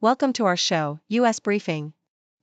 Welcome to our show, US Briefing.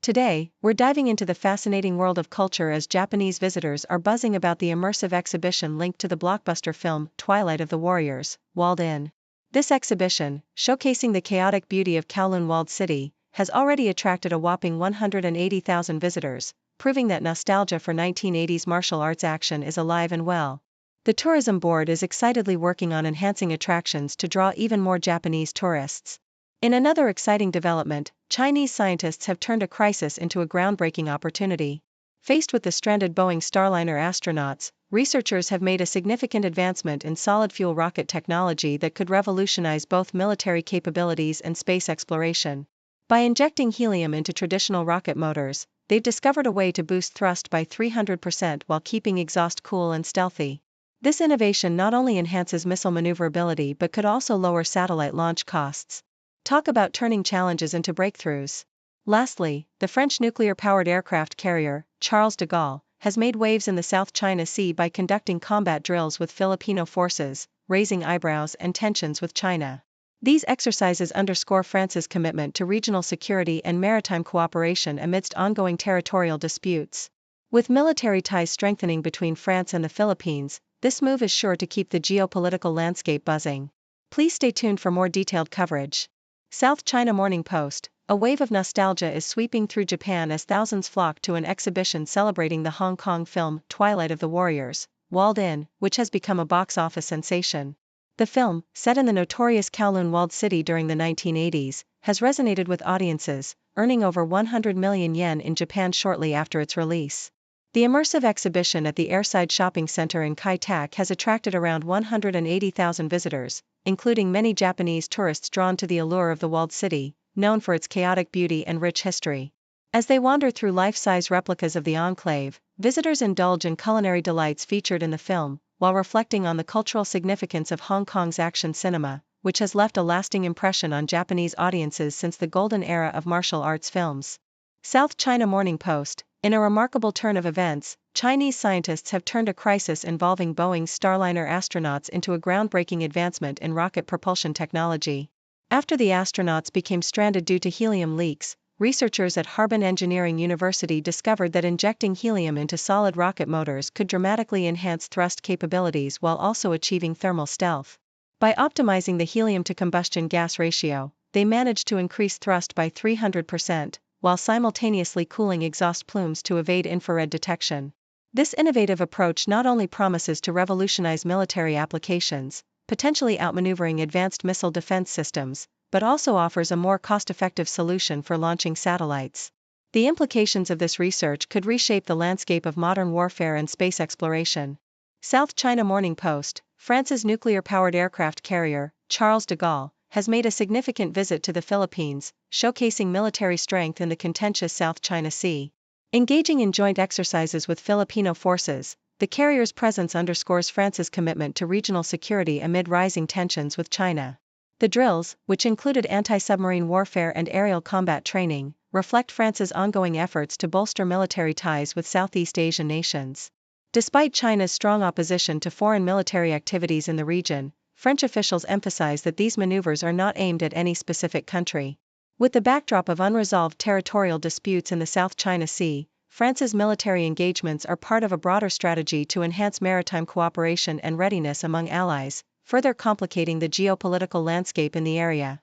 Today, we're diving into the fascinating world of culture as Japanese visitors are buzzing about the immersive exhibition linked to the blockbuster film Twilight of the Warriors, Walled In. This exhibition, showcasing the chaotic beauty of Kowloon Walled City, has already attracted a whopping 180,000 visitors, proving that nostalgia for 1980s martial arts action is alive and well. The tourism board is excitedly working on enhancing attractions to draw even more Japanese tourists. In another exciting development, Chinese scientists have turned a crisis into a groundbreaking opportunity. Faced with the stranded Boeing Starliner astronauts, researchers have made a significant advancement in solid-fuel rocket technology that could revolutionize both military capabilities and space exploration. By injecting helium into traditional rocket motors, they've discovered a way to boost thrust by 300% while keeping exhaust cool and stealthy. This innovation not only enhances missile maneuverability but could also lower satellite launch costs. Talk about turning challenges into breakthroughs. Lastly, the French nuclear-powered aircraft carrier, Charles de Gaulle, has made waves in the South China Sea by conducting combat drills with Filipino forces, raising eyebrows and tensions with China. These exercises underscore France's commitment to regional security and maritime cooperation amidst ongoing territorial disputes. With military ties strengthening between France and the Philippines, this move is sure to keep the geopolitical landscape buzzing. Please stay tuned for more detailed coverage. South China Morning Post: a wave of nostalgia is sweeping through Japan as thousands flock to an exhibition celebrating the Hong Kong film Twilight of the Warriors, Walled In, which has become a box office sensation. The film, set in the notorious Kowloon Walled City during the 1980s, has resonated with audiences, earning over 100 million yen in Japan shortly after its release. The immersive exhibition at the Airside Shopping Center in Kai-tak has attracted around 180,000 visitors, including many Japanese tourists drawn to the allure of the walled city, known for its chaotic beauty and rich history. As they wander through life-size replicas of the enclave, visitors indulge in culinary delights featured in the film, while reflecting on the cultural significance of Hong Kong's action cinema, which has left a lasting impression on Japanese audiences since the golden era of martial arts films. South China Morning Post: in a remarkable turn of events, Chinese scientists have turned a crisis involving Boeing's Starliner astronauts into a groundbreaking advancement in rocket propulsion technology. After the astronauts became stranded due to helium leaks, researchers at Harbin Engineering University discovered that injecting helium into solid rocket motors could dramatically enhance thrust capabilities while also achieving thermal stealth. By optimizing the helium-to-combustion gas ratio, they managed to increase thrust by 300%, while simultaneously cooling exhaust plumes to evade infrared detection. This innovative approach not only promises to revolutionize military applications, potentially outmaneuvering advanced missile defense systems, but also offers a more cost-effective solution for launching satellites. The implications of this research could reshape the landscape of modern warfare and space exploration. South China Morning Post: France's nuclear-powered aircraft carrier, Charles de Gaulle, has made a significant visit to the Philippines, showcasing military strength in the contentious South China Sea. Engaging in joint exercises with Filipino forces, the carrier's presence underscores France's commitment to regional security amid rising tensions with China. The drills, which included anti-submarine warfare and aerial combat training, reflect France's ongoing efforts to bolster military ties with Southeast Asian nations. Despite China's strong opposition to foreign military activities in the region, French officials emphasize that these maneuvers are not aimed at any specific country. With the backdrop of unresolved territorial disputes in the South China Sea, France's military engagements are part of a broader strategy to enhance maritime cooperation and readiness among allies, further complicating the geopolitical landscape in the area.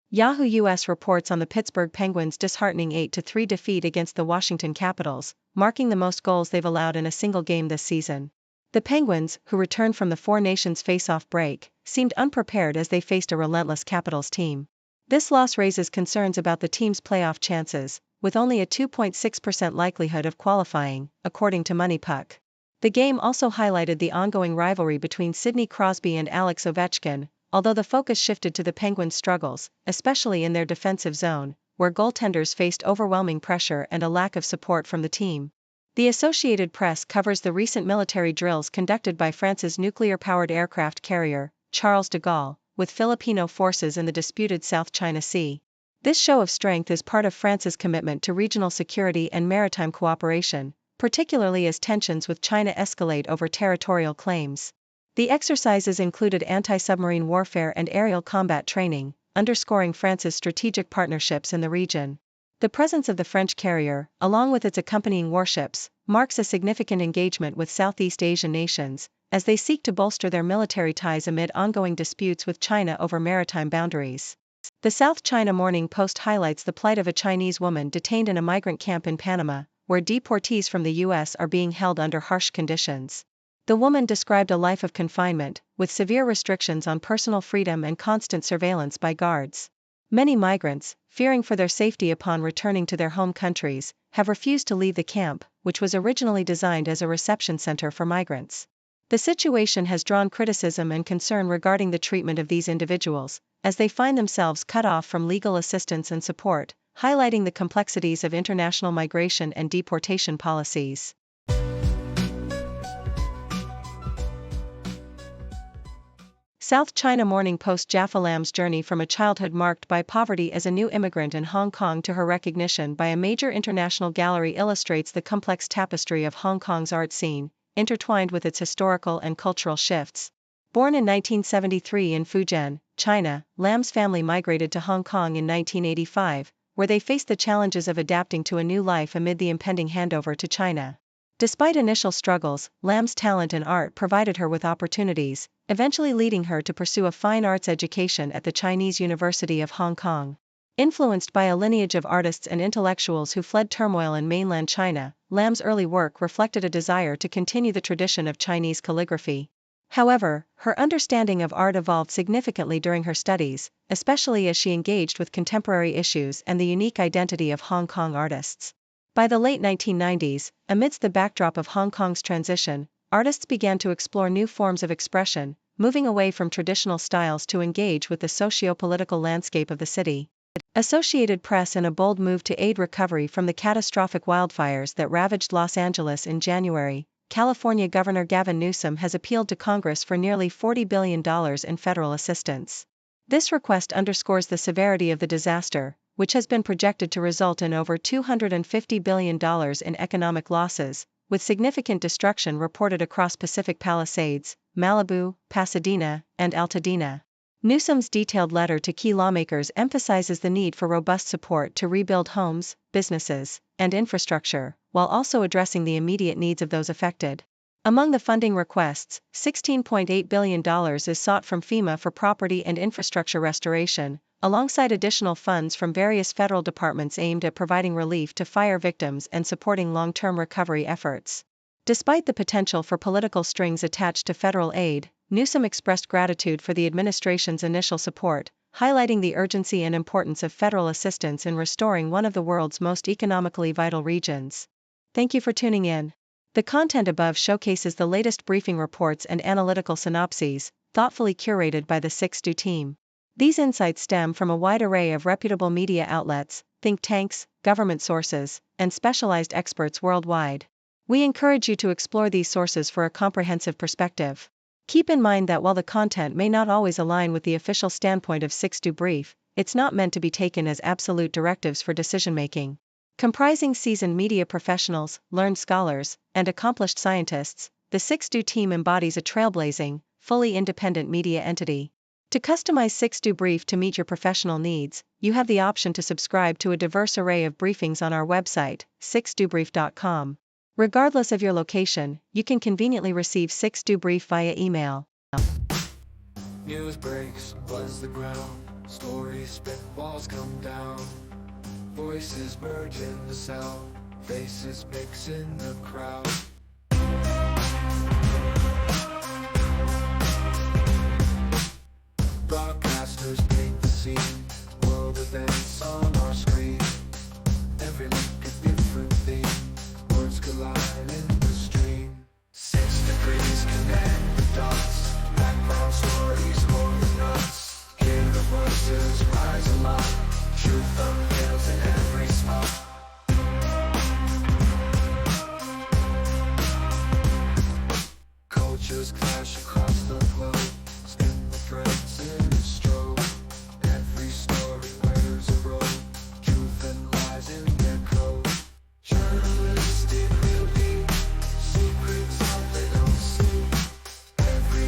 Yahoo US reports on the Pittsburgh Penguins' disheartening 8-3 defeat against the Washington Capitals, marking the most goals they've allowed in a single game this season. The Penguins, who returned from the Four Nations face-off break, seemed unprepared as they faced a relentless Capitals team. This loss raises concerns about the team's playoff chances, with only a 2.6% likelihood of qualifying, according to MoneyPuck. The game also highlighted the ongoing rivalry between Sidney Crosby and Alex Ovechkin, although the focus shifted to the Penguins' struggles, especially in their defensive zone, where goaltenders faced overwhelming pressure and a lack of support from the team. The Associated Press covers the recent military drills conducted by France's nuclear-powered aircraft carrier, Charles de Gaulle, with Filipino forces in the disputed South China Sea. This show of strength is part of France's commitment to regional security and maritime cooperation, particularly as tensions with China escalate over territorial claims. The exercises included anti-submarine warfare and aerial combat training, underscoring France's strategic partnerships in the region. The presence of the French carrier, along with its accompanying warships, marks a significant engagement with Southeast Asian nations, as they seek to bolster their military ties amid ongoing disputes with China over maritime boundaries. The South China Morning Post highlights the plight of a Chinese woman detained in a migrant camp in Panama, where deportees from the U.S. are being held under harsh conditions. The woman described a life of confinement, with severe restrictions on personal freedom and constant surveillance by guards. Many migrants, fearing for their safety upon returning to their home countries, have refused to leave the camp, which was originally designed as a reception center for migrants. The situation has drawn criticism and concern regarding the treatment of these individuals, as they find themselves cut off from legal assistance and support, highlighting the complexities of international migration and deportation policies. South China Morning Post Jaffa Lam's journey from a childhood marked by poverty as a new immigrant in Hong Kong to her recognition by a major international gallery illustrates the complex tapestry of Hong Kong's art scene, intertwined with its historical and cultural shifts. Born in 1973 in Fujian, China, Lam's family migrated to Hong Kong in 1985, where they faced the challenges of adapting to a new life amid the impending handover to China. Despite initial struggles, Lam's talent in art provided her with opportunities, eventually leading her to pursue a fine arts education at the Chinese University of Hong Kong. Influenced by a lineage of artists and intellectuals who fled turmoil in mainland China, Lam's early work reflected a desire to continue the tradition of Chinese calligraphy. However, her understanding of art evolved significantly during her studies, especially as she engaged with contemporary issues and the unique identity of Hong Kong artists. By the late 1990s, amidst the backdrop of Hong Kong's transition, artists began to explore new forms of expression, moving away from traditional styles to engage with the socio-political landscape of the city. Associated Press in a bold move to aid recovery from the catastrophic wildfires that ravaged Los Angeles in January, California Governor Gavin Newsom has appealed to Congress for nearly $40 billion in federal assistance. This request underscores the severity of the disaster, which has been projected to result in over $250 billion in economic losses, with significant destruction reported across Pacific Palisades, Malibu, Pasadena, and Altadena. Newsom's detailed letter to key lawmakers emphasizes the need for robust support to rebuild homes, businesses, and infrastructure, while also addressing the immediate needs of those affected. Among the funding requests, $16.8 billion is sought from FEMA for property and infrastructure restoration, alongside additional funds from various federal departments aimed at providing relief to fire victims and supporting long-term recovery efforts. Despite the potential for political strings attached to federal aid, Newsom expressed gratitude for the administration's initial support, highlighting the urgency and importance of federal assistance in restoring one of the world's most economically vital regions. Thank you for tuning in. The content above showcases the latest briefing reports and analytical synopses, thoughtfully curated by the 6Do team. These insights stem from a wide array of reputable media outlets, think tanks, government sources, and specialized experts worldwide. We encourage you to explore these sources for a comprehensive perspective. Keep in mind that while the content may not always align with the official standpoint of 6Do Brief, it's not meant to be taken as absolute directives for decision-making. Comprising seasoned media professionals, learned scholars, and accomplished scientists, the 6Do team embodies a trailblazing, fully independent media entity. To customize 6Do Brief to meet your professional needs, you have the option to subscribe to a diverse array of briefings on our website, 6dobrief.com. Regardless of your location, you can conveniently receive 6Do Brief via email. News breaks, buzz the ground, stories spit, walls come down. Voices merge in the sound, faces mix in the crowd. Broadcasters paint the scene, world events on our screen. Every link a different theme, words collide in the stream. 6 degrees connect the dots, background stories more than nuts. Hear the voices rise aloft, truth unveils in every spot. Cultures clash across the globe, spin the threads in a stroke. Every story wears a robe, truth and lies in their code. Journalistic real deep, secrets out they don't see. Every